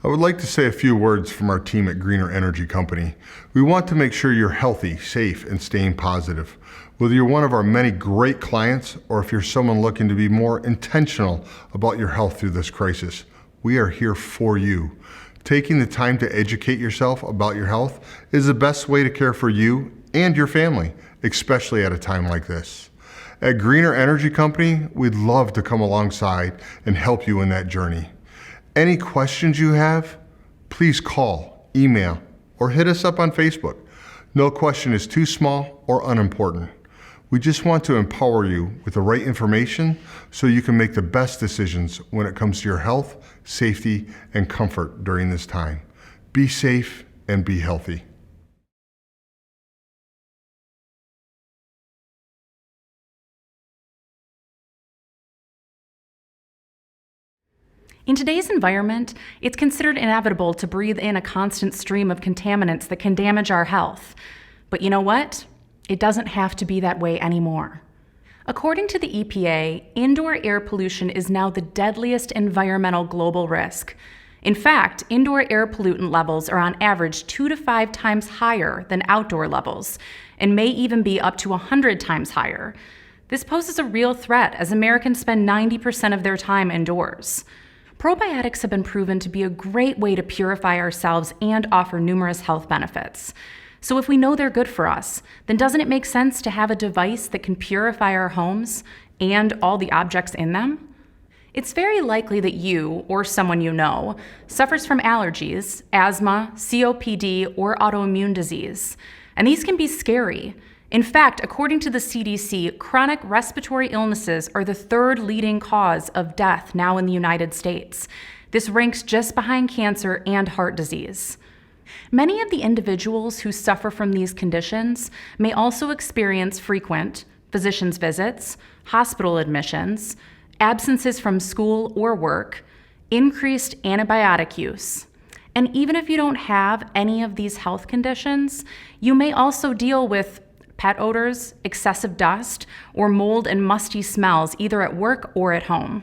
I would like to say a few words from our team at Greener Energy Company. We want to make sure you're healthy, safe, and staying positive. Whether you're one of our many great clients or if you're someone looking to be more intentional about your health through this crisis, we are here for you. Taking the time to educate yourself about your health is the best way to care for you and your family, especially at a time like this. At Greener Energy Company, we'd love to come alongside and help you in that journey. Any questions you have, please call, email, or hit us up on Facebook. No question is too small or unimportant. We just want to empower you with the right information so you can make the best decisions when it comes to your health, safety, and comfort during this time. Be safe and be healthy. In today's environment, it's considered inevitable to breathe in a constant stream of contaminants that can damage our health. But you know what? It doesn't have to be that way anymore. According to the EPA, indoor air pollution is now the deadliest environmental global risk. In fact, indoor air pollutant levels are on average 2 to 5 times higher than outdoor levels, and may even be up to 100 times higher. This poses a real threat as Americans spend 90% of their time indoors. Probiotics have been proven to be a great way to purify ourselves and offer numerous health benefits. So if we know they're good for us, then doesn't it make sense to have a device that can purify our homes and all the objects in them? It's very likely that you, or someone you know, suffers from allergies, asthma, COPD, or autoimmune disease. And these can be scary. In fact, according to the CDC, chronic respiratory illnesses are the third leading cause of death now in the United States. This ranks just behind cancer and heart disease. Many of the individuals who suffer from these conditions may also experience frequent physician's visits, hospital admissions, absences from school or work, increased antibiotic use. And even if you don't have any of these health conditions, you may also deal with pet odors, excessive dust, or mold and musty smells either at work or at home.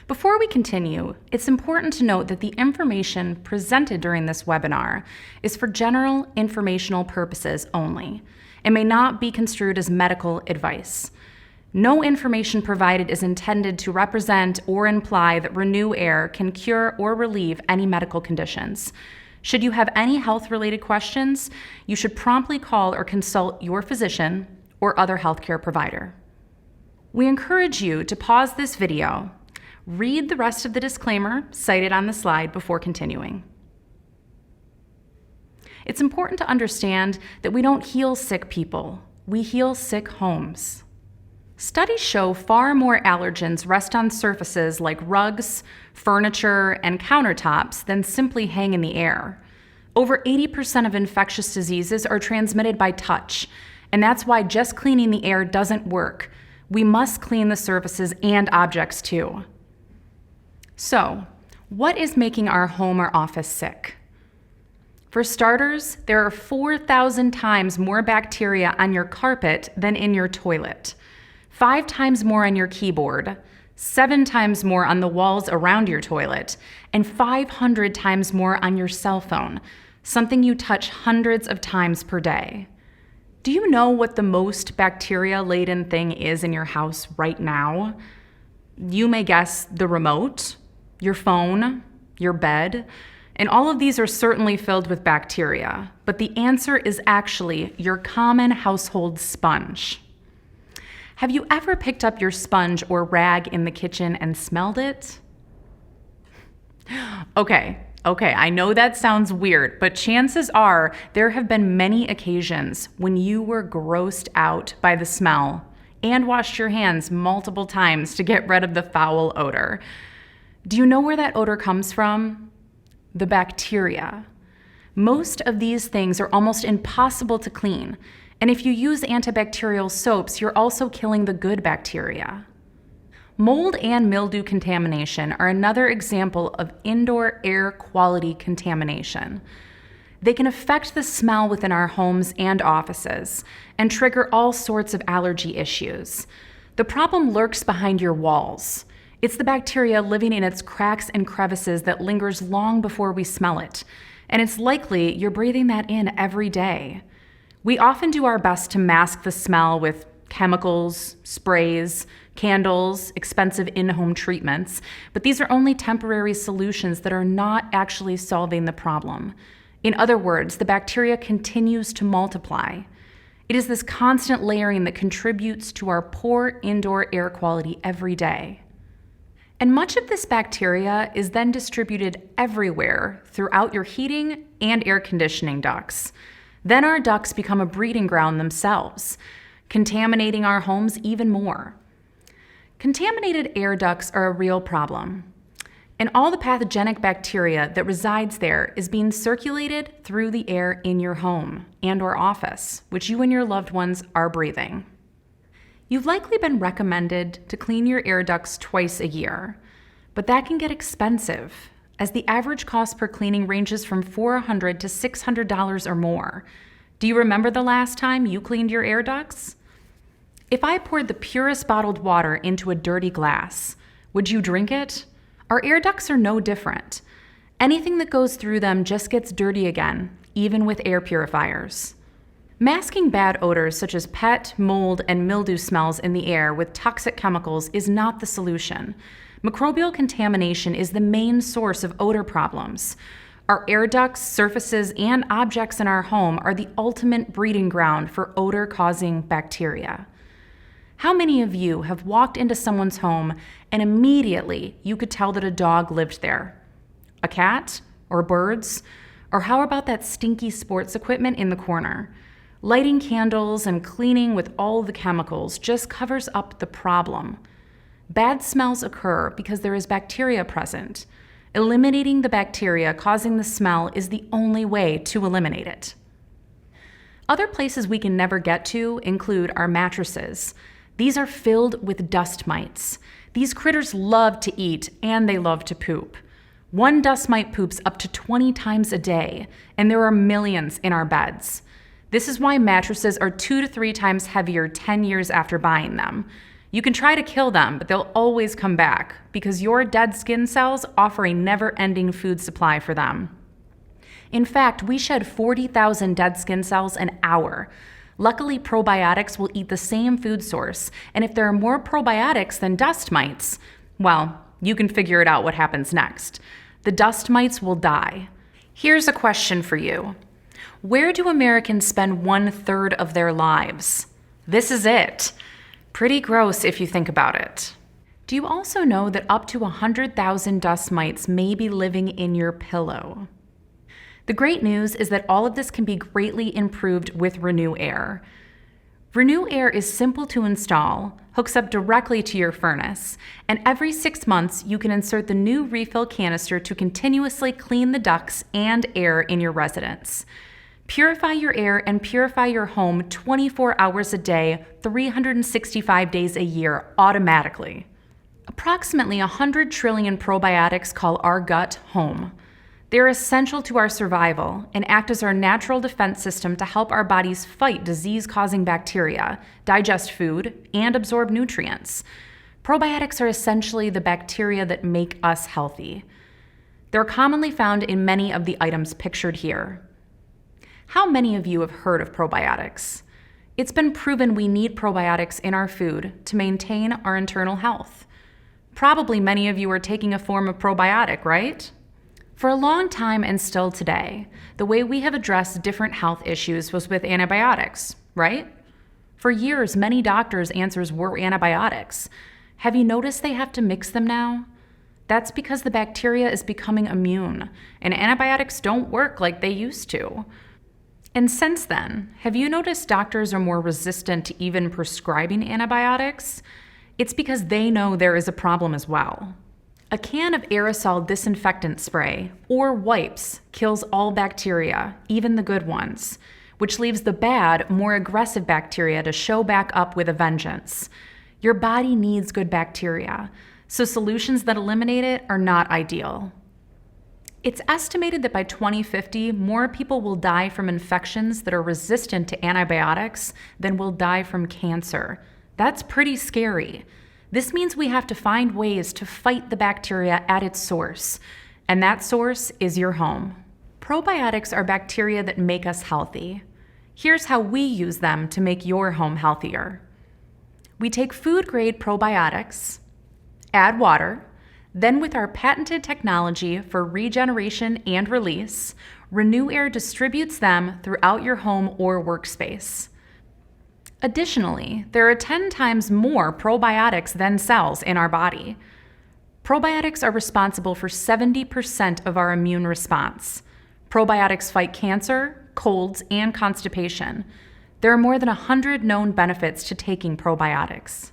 Before we continue, it's important to note that the information presented during this webinar is for general informational purposes only and may not be construed as medical advice. No information provided is intended to represent or imply that ReNuAir can cure or relieve any medical conditions. Should you have any health-related questions, you should promptly call or consult your physician or other healthcare provider. We encourage you to pause this video, read the rest of the disclaimer cited on the slide before continuing. It's important to understand that we don't heal sick people, we heal sick homes. Studies show far more allergens rest on surfaces like rugs, furniture, and countertops than simply hang in the air. Over 80% of infectious diseases are transmitted by touch, and that's why just cleaning the air doesn't work. We must clean the surfaces and objects too. So, what is making our home or office sick? For starters, there are 4,000 times more bacteria on your carpet than in your toilet. 5 times more on your keyboard, 7 times more on the walls around your toilet, and 500 times more on your cell phone, something you touch hundreds of times per day. Do you know what the most bacteria-laden thing is in your house right now? You may guess the remote, your phone, your bed, and all of these are certainly filled with bacteria, but the answer is actually your common household sponge. Have you ever picked up your sponge or rag in the kitchen and smelled it? Okay, I know that sounds weird, but chances are there have been many occasions when you were grossed out by the smell and washed your hands multiple times to get rid of the foul odor. Do you know where that odor comes from? The bacteria. Most of these things are almost impossible to clean. And if you use antibacterial soaps, you're also killing the good bacteria. Mold and mildew contamination are another example of indoor air quality contamination. They can affect the smell within our homes and offices and trigger all sorts of allergy issues. The problem lurks behind your walls. It's the bacteria living in its cracks and crevices that lingers long before we smell it, and it's likely you're breathing that in every day. We often do our best to mask the smell with chemicals, sprays, candles, expensive in-home treatments, but these are only temporary solutions that are not actually solving the problem. In other words, the bacteria continues to multiply. It is this constant layering that contributes to our poor indoor air quality every day. And much of this bacteria is then distributed everywhere throughout your heating and air conditioning ducts. Then our ducts become a breeding ground themselves, contaminating our homes even more. Contaminated air ducts are a real problem, and all the pathogenic bacteria that resides there is being circulated through the air in your home and/or office, which you and your loved ones are breathing. You've likely been recommended to clean your air ducts twice a year, but that can get expensive, as the average cost per cleaning ranges from $400 to $600 or more. Do you remember the last time you cleaned your air ducts? If I poured the purest bottled water into a dirty glass, would you drink it? Our air ducts are no different. Anything that goes through them just gets dirty again, even with air purifiers. Masking bad odors such as pet, mold, and mildew smells in the air with toxic chemicals is not the solution. Microbial contamination is the main source of odor problems. Our air ducts, surfaces, and objects in our home are the ultimate breeding ground for odor-causing bacteria. How many of you have walked into someone's home and immediately you could tell that a dog lived there? A cat? Or birds? Or how about that stinky sports equipment in the corner? Lighting candles and cleaning with all the chemicals just covers up the problem. Bad smells occur because there is bacteria present. Eliminating the bacteria causing the smell is the only way to eliminate it. Other places we can never get to include our mattresses. These are filled with dust mites. These critters love to eat and they love to poop. One dust mite poops up to 20 times a day, and there are millions in our beds. This is why mattresses are 2 to 3 times heavier 10 years after buying them. You can try to kill them, but they'll always come back because your dead skin cells offer a never-ending food supply for them. In fact, we shed 40,000 dead skin cells an hour. Luckily, probiotics will eat the same food source, and if there are more probiotics than dust mites, well, you can figure it out what happens next. The dust mites will die. Here's a question for you. Where do Americans spend 1/3 of their lives? This is it. Pretty gross if you think about it. Do you also know that up to 100,000 dust mites may be living in your pillow? The great news is that all of this can be greatly improved with ReNuAir. ReNuAir is simple to install, hooks up directly to your furnace, and every 6 months you can insert the new refill canister to continuously clean the ducts and air in your residence. Purify your air and purify your home 24 hours a day, 365 days a year, automatically. Approximately 100 trillion probiotics call our gut home. They're essential to our survival and act as our natural defense system to help our bodies fight disease-causing bacteria, digest food, and absorb nutrients. Probiotics are essentially the bacteria that make us healthy. They're commonly found in many of the items pictured here. How many of you have heard of probiotics? It's been proven we need probiotics in our food to maintain our internal health. Probably many of you are taking a form of probiotic, right? For a long time and still today, the way we have addressed different health issues was with antibiotics, right? For years, many doctors' answers were antibiotics. Have you noticed they have to mix them now? That's because the bacteria is becoming immune, and antibiotics don't work like they used to. And since then, have you noticed doctors are more resistant to even prescribing antibiotics? It's because they know there is a problem as well. A can of aerosol disinfectant spray, or wipes, kills all bacteria, even the good ones, which leaves the bad, more aggressive bacteria to show back up with a vengeance. Your body needs good bacteria, so solutions that eliminate it are not ideal. It's estimated that by 2050, more people will die from infections that are resistant to antibiotics than will die from cancer. That's pretty scary. This means we have to find ways to fight the bacteria at its source, and that source is your home. Probiotics are bacteria that make us healthy. Here's how we use them to make your home healthier. We take food-grade probiotics, add water, then with our patented technology for regeneration and release, ReNuAir distributes them throughout your home or workspace. Additionally, there are 10 times more probiotics than cells in our body. Probiotics are responsible for 70% of our immune response. Probiotics fight cancer, colds, and constipation. There are more than 100 known benefits to taking probiotics.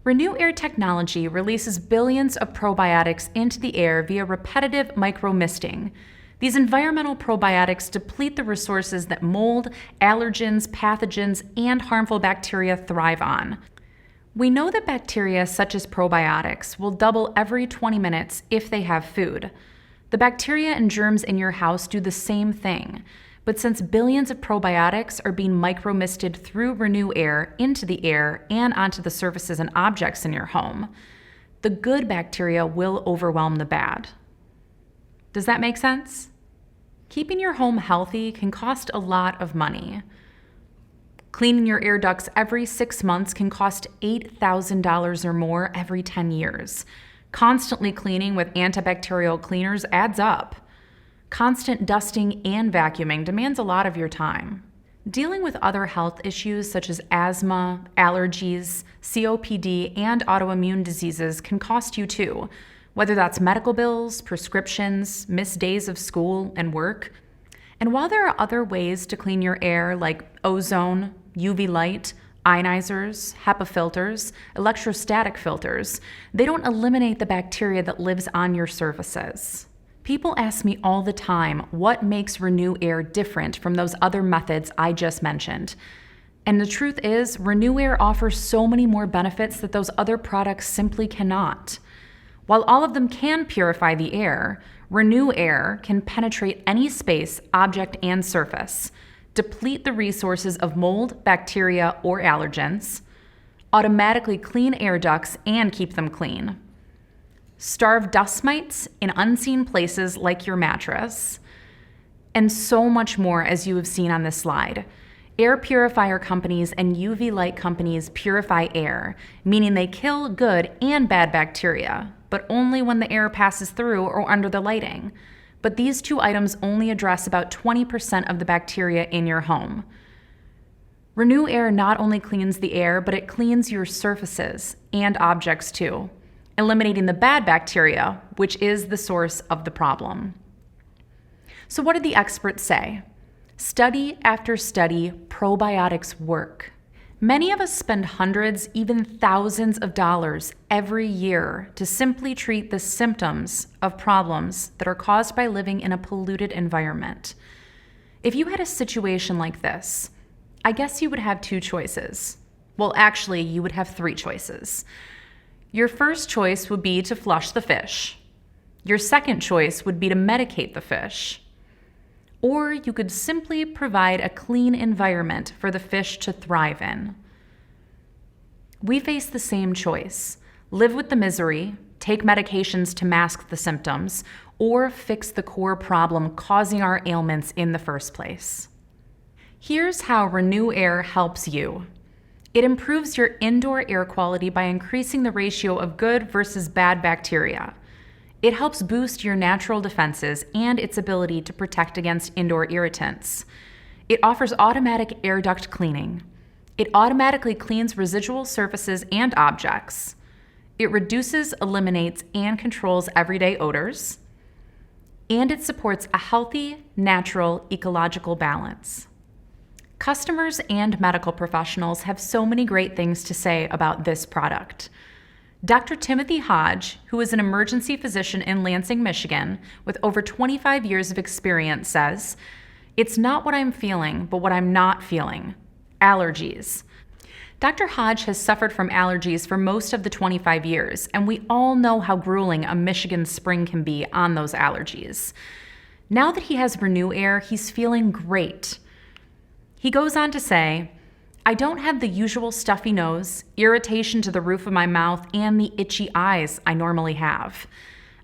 ReNuAir technology releases billions of probiotics into the air via repetitive micromisting. These environmental probiotics deplete the resources that mold, allergens, pathogens, and harmful bacteria thrive on. We know that bacteria such as probiotics will double every 20 minutes if they have food. The bacteria and germs in your house do the same thing. But since billions of probiotics are being micromisted through ReNuAir into the air and onto the surfaces and objects in your home, the good bacteria will overwhelm the bad. Does that make sense? Keeping your home healthy can cost a lot of money. Cleaning your air ducts every 6 months can cost $8,000 or more every 10 years. Constantly cleaning with antibacterial cleaners adds up. Constant dusting and vacuuming demands a lot of your time. Dealing with other health issues such as asthma, allergies, COPD, and autoimmune diseases can cost you too, whether that's medical bills, prescriptions, missed days of school and work. And while there are other ways to clean your air like ozone, UV light, ionizers, HEPA filters, electrostatic filters, they don't eliminate the bacteria that lives on your surfaces. People ask me all the time what makes ReNuAir different from those other methods I just mentioned. And the truth is, ReNuAir offers so many more benefits that those other products simply cannot. While all of them can purify the air, ReNuAir can penetrate any space, object, and surface, deplete the resources of mold, bacteria, or allergens, automatically clean air ducts and keep them clean, starve dust mites in unseen places like your mattress, and so much more as you have seen on this slide. Air purifier companies and UV light companies purify air, meaning they kill good and bad bacteria, but only when the air passes through or under the lighting. But these two items only address about 20% of the bacteria in your home. ReNuAir not only cleans the air, but it cleans your surfaces and objects too, eliminating the bad bacteria, which is the source of the problem. So what did the experts say? Study after study, probiotics work. Many of us spend hundreds, even thousands of dollars every year to simply treat the symptoms of problems that are caused by living in a polluted environment. If you had a situation like this, I guess you would have two choices. Well, actually, you would have three choices. Your first choice would be to flush the fish. Your second choice would be to medicate the fish. Or you could simply provide a clean environment for the fish to thrive in. We face the same choice: live with the misery, take medications to mask the symptoms, or fix the core problem causing our ailments in the first place. Here's how ReNuAir helps you. It improves your indoor air quality by increasing the ratio of good versus bad bacteria. It helps boost your natural defenses and its ability to protect against indoor irritants. It offers automatic air duct cleaning. It automatically cleans residual surfaces and objects. It reduces, eliminates, and controls everyday odors. And it supports a healthy, natural, ecological balance. Customers and medical professionals have so many great things to say about this product. Dr. Timothy Hodge, who is an emergency physician in Lansing, Michigan, with over 25 years of experience, says, "It's not what I'm feeling, but what I'm not feeling. Allergies." Dr. Hodge has suffered from allergies for most of the 25 years, and we all know how grueling a Michigan spring can be on those allergies. Now that he has ReNuAir, he's feeling great. He goes on to say, I don't have the usual stuffy nose, irritation to the roof of my mouth, and the itchy eyes I normally have.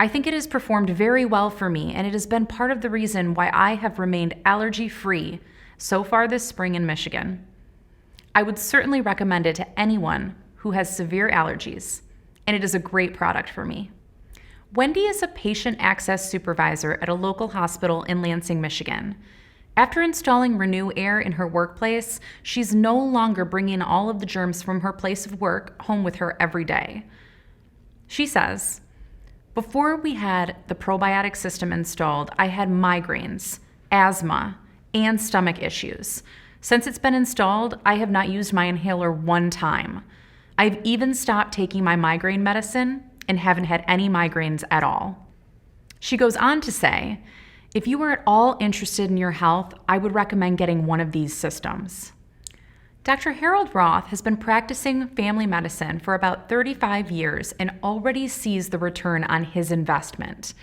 I think it has performed very well for me, and it has been part of the reason why I have remained allergy-free so far this spring in Michigan. I would certainly recommend it to anyone who has severe allergies, and it is a great product for me. Wendy is a patient access supervisor at a local hospital in Lansing, Michigan. After installing ReNuAir in her workplace, she's no longer bringing all of the germs from her place of work home with her every day. She says, "Before we had the probiotic system installed, I had migraines, asthma, and stomach issues. Since it's been installed, I have not used my inhaler one time. I've even stopped taking my migraine medicine and haven't had any migraines at all." She goes on to say, "If you are at all interested in your health, I would recommend getting one of these systems." Dr. Harold Roth has been practicing family medicine for about 35 years and already sees the return on his investment.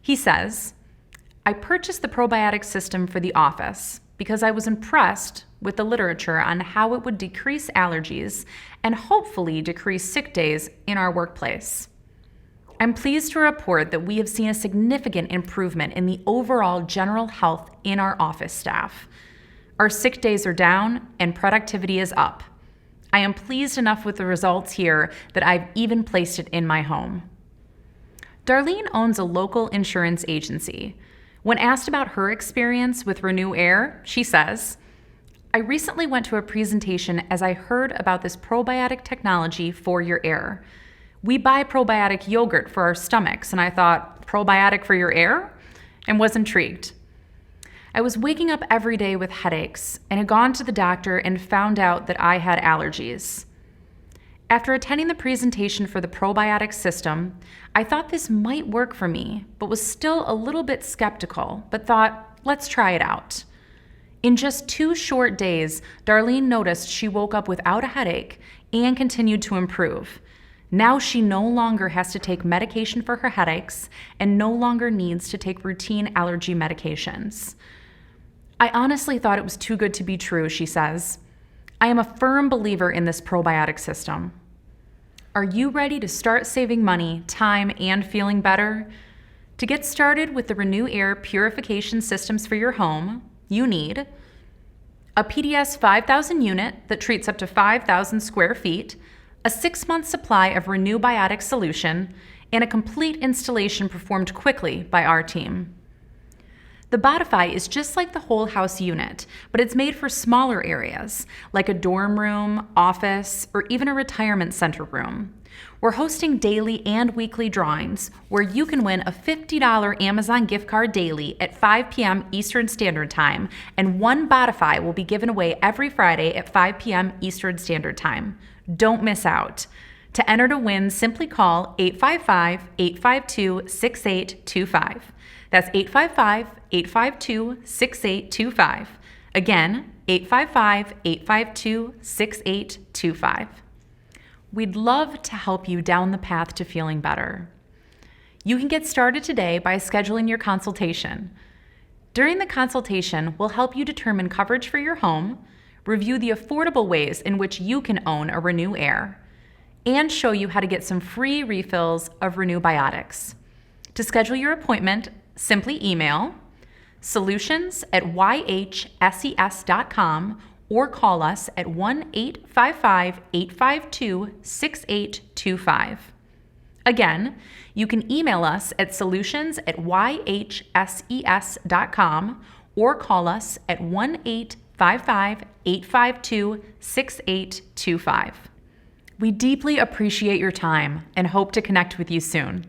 He says, "I purchased the probiotic system for the office because I was impressed with the literature on how it would decrease allergies and hopefully decrease sick days in our workplace. I'm pleased to report that we have seen a significant improvement in the overall general health in our office staff. Our sick days are down and productivity is up. I am pleased enough with the results here that I've even placed it in my home." Darlene owns a local insurance agency. When asked about her experience with ReNuAir, she says, "I recently went to a presentation as I heard about this probiotic technology for your air. We buy probiotic yogurt for our stomachs, and I thought, probiotic for your air? And was intrigued. I was waking up every day with headaches and had gone to the doctor and found out that I had allergies. After attending the presentation for the probiotic system, I thought this might work for me, but was still a little bit skeptical, but thought, let's try it out. In just 2 short days, Darlene noticed she woke up without a headache and continued to improve. Now she no longer has to take medication for her headaches and no longer needs to take routine allergy medications. I honestly thought it was too good to be true," she says. "I am a firm believer in this probiotic system." Are you ready to start saving money, time, and feeling better? To get started with the ReNuAir purification systems for your home, you need a PDS 5000 unit that treats up to 5,000 square feet, a 6-month supply of ReNuBiotic solution, and a complete installation performed quickly by our team. The Bodify is just like the whole house unit, but it's made for smaller areas, like a dorm room, office, or even a retirement center room. We're hosting daily and weekly drawings where you can win a $50 Amazon gift card daily at 5 p.m. Eastern Standard Time, and 1 Bodify will be given away every Friday at 5 p.m. Eastern Standard Time. Don't miss out. To enter to win, simply call 855-852-6825. That's 855-852-6825. Again, 855-852-6825. We'd love to help you down the path to feeling better. You can get started today by scheduling your consultation. During the consultation, we'll help you determine coverage for your home, review the affordable ways in which you can own a ReNuAir, and show you how to get some free refills of ReNuBiotics. To schedule your appointment, simply email solutions@yhses.com or call us at 1-855-852-6825. Again, you can email us at solutions@yhses.com or call us at 1-855-852-6825. We deeply appreciate your time and hope to connect with you soon.